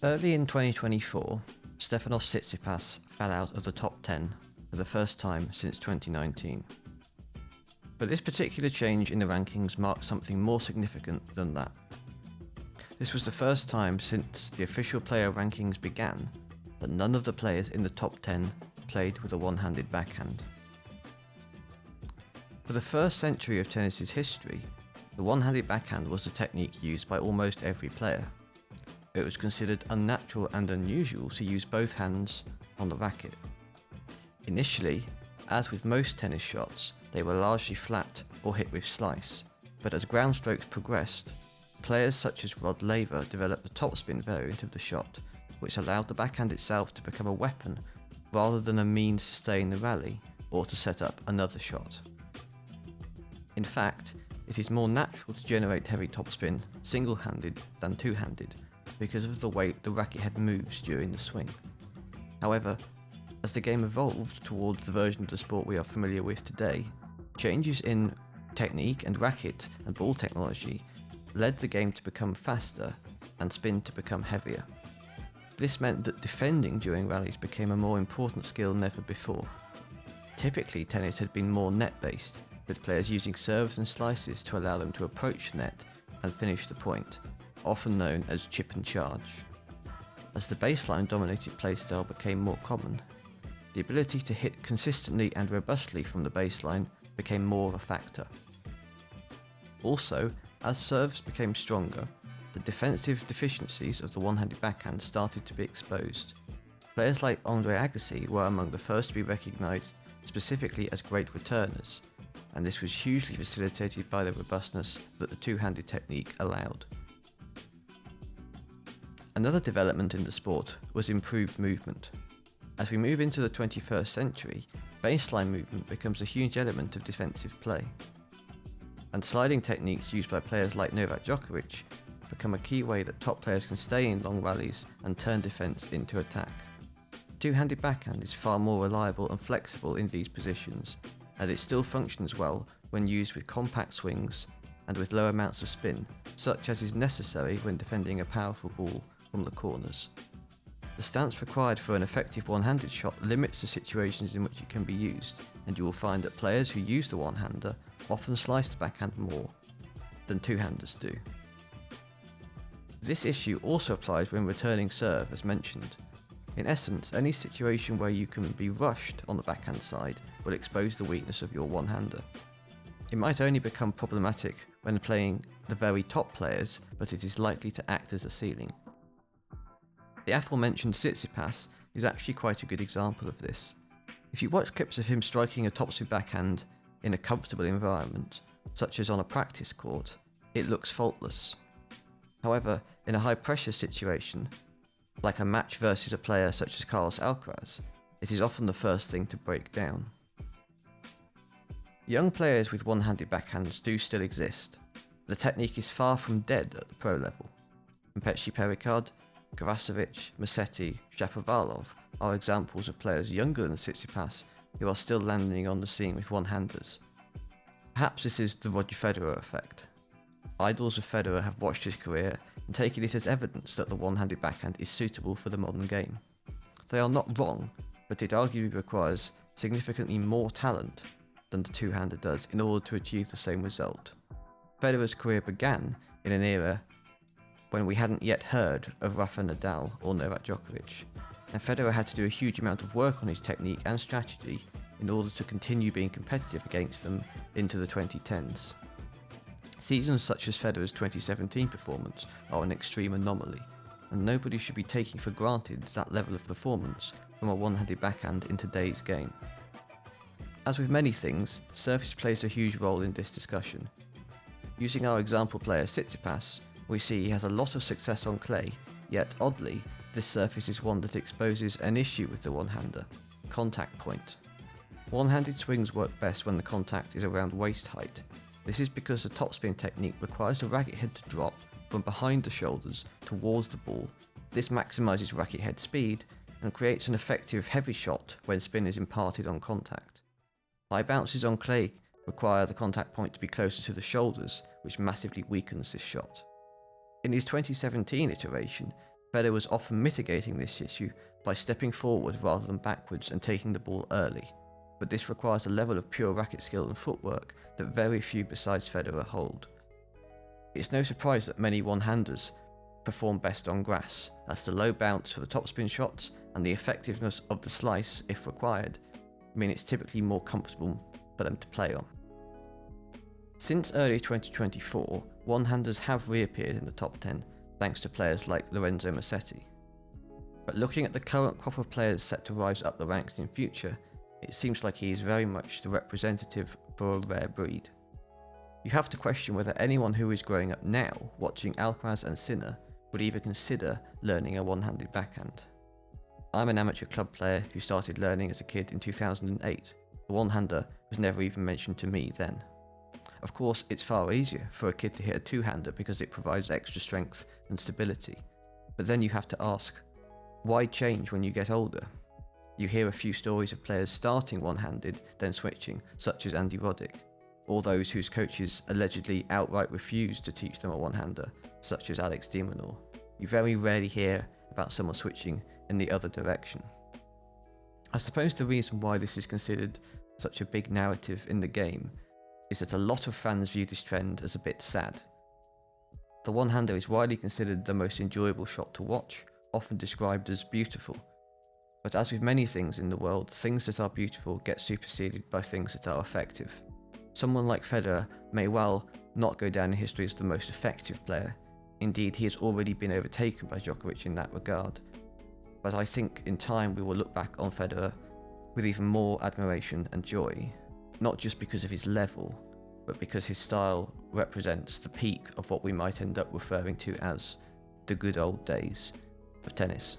Early in 2024, Stefanos Tsitsipas fell out of the top 10 for the first time since 2019. But this particular change in the rankings marked something more significant than that. This was the first time since the official player rankings began that none of the players in the top 10 played with a one-handed backhand. For the first century of tennis's history, the one-handed backhand was the technique used by almost every player. It was considered unnatural and unusual to use both hands on the racket. Initially, as with most tennis shots, they were largely flat or hit with slice, but as ground strokes progressed, players such as Rod Laver developed a topspin variant of the shot, which allowed the backhand itself to become a weapon rather than a means to stay in the rally or to set up another shot. In fact, it is more natural to generate heavy topspin single-handed than two-handed because of the way the racket head moves during the swing. However, as the game evolved towards the version of the sport we are familiar with today, changes in technique and racket and ball technology led the game to become faster and spin to become heavier. This meant that defending during rallies became a more important skill than ever before. Typically, tennis had been more net-based, with players using serves and slices to allow them to approach the net and finish the point, often known as chip and charge. As the baseline-dominated playstyle became more common, the ability to hit consistently and robustly from the baseline became more of a factor. Also, as serves became stronger, the defensive deficiencies of the one-handed backhand started to be exposed. Players like Andre Agassi were among the first to be recognised specifically as great returners, and this was hugely facilitated by the robustness that the two-handed technique allowed. Another development in the sport was improved movement. As we move into the 21st century, baseline movement becomes a huge element of defensive play, and sliding techniques used by players like Novak Djokovic become a key way that top players can stay in long rallies and turn defense into attack. Two-handed backhand is far more reliable and flexible in these positions, and it still functions well when used with compact swings and with low amounts of spin, such as is necessary when defending a powerful ball from the corners. The stance required for an effective one-handed shot limits the situations in which it can be used, and you will find that players who use the one-hander often slice the backhand more than two-handers do. This issue also applies when returning serve, as mentioned. In essence, any situation where you can be rushed on the backhand side will expose the weakness of your one-hander. It might only become problematic when playing the very top players, but it is likely to act as a ceiling. The aforementioned Tsitsipas is actually quite a good example of this. If you watch clips of him striking a topspin backhand in a comfortable environment, such as on a practice court, it looks faultless. However, in a high-pressure situation, like a match versus a player such as Carlos Alcaraz, it is often the first thing to break down. Young players with one-handed backhands do still exist. The technique is far from dead at the pro level. Petr Pericard, Karasevic, Musetti, Shapovalov are examples of players younger than Tsitsipas who are still landing on the scene with one-handers. Perhaps this is the Roger Federer effect. Idols of Federer have watched his career and taken it as evidence that the one-handed backhand is suitable for the modern game. They are not wrong, but it arguably requires significantly more talent than the two-hander does in order to achieve the same result. Federer's career began in an era when we hadn't yet heard of Rafa Nadal or Novak Djokovic, and Federer had to do a huge amount of work on his technique and strategy in order to continue being competitive against them into the 2010s. Seasons such as Federer's 2017 performance are an extreme anomaly, and nobody should be taking for granted that level of performance from a one-handed backhand in today's game. As with many things, surface plays a huge role in this discussion. Using our example player Tsitsipas, we see he has a lot of success on clay, yet oddly, this surface is one that exposes an issue with the one-hander: contact point. One-handed swings work best when the contact is around waist height. This is because the topspin technique requires the racket head to drop from behind the shoulders towards the ball. This maximises racket head speed and creates an effective heavy shot when spin is imparted on contact. High bounces on clay require the contact point to be closer to the shoulders, which massively weakens this shot. In his 2017 iteration, Federer was often mitigating this issue by stepping forward rather than backwards and taking the ball early, but this requires a level of pure racket skill and footwork that very few besides Federer hold. It's no surprise that many one-handers perform best on grass, as the low bounce for the topspin shots and the effectiveness of the slice, if required, mean it's typically more comfortable for them to play on. Since early 2024, one-handers have reappeared in the top 10 thanks to players like Lorenzo Musetti. But looking at the current crop of players set to rise up the ranks in future, it seems like he is very much the representative for a rare breed. You have to question whether anyone who is growing up now watching Alcaraz and Sinner would even consider learning a one-handed backhand. I'm an amateur club player who started learning as a kid in 2008. The one-hander was never even mentioned to me then. Of course, it's far easier for a kid to hit a two-hander because it provides extra strength and stability. But then you have to ask, why change when you get older? You hear a few stories of players starting one-handed, then switching, such as Andy Roddick, or those whose coaches allegedly outright refused to teach them a one-hander, such as Alex de Minaur. You very rarely hear about someone switching in the other direction. I suppose the reason why this is considered such a big narrative in the game is that a lot of fans view this trend as a bit sad. The one-hander is widely considered the most enjoyable shot to watch, often described as beautiful. But as with many things in the world, things that are beautiful get superseded by things that are effective. Someone like Federer may well not go down in history as the most effective player. Indeed, he has already been overtaken by Djokovic in that regard. But I think in time we will look back on Federer with even more admiration and joy, not just because of his level, but because his style represents the peak of what we might end up referring to as the good old days of tennis.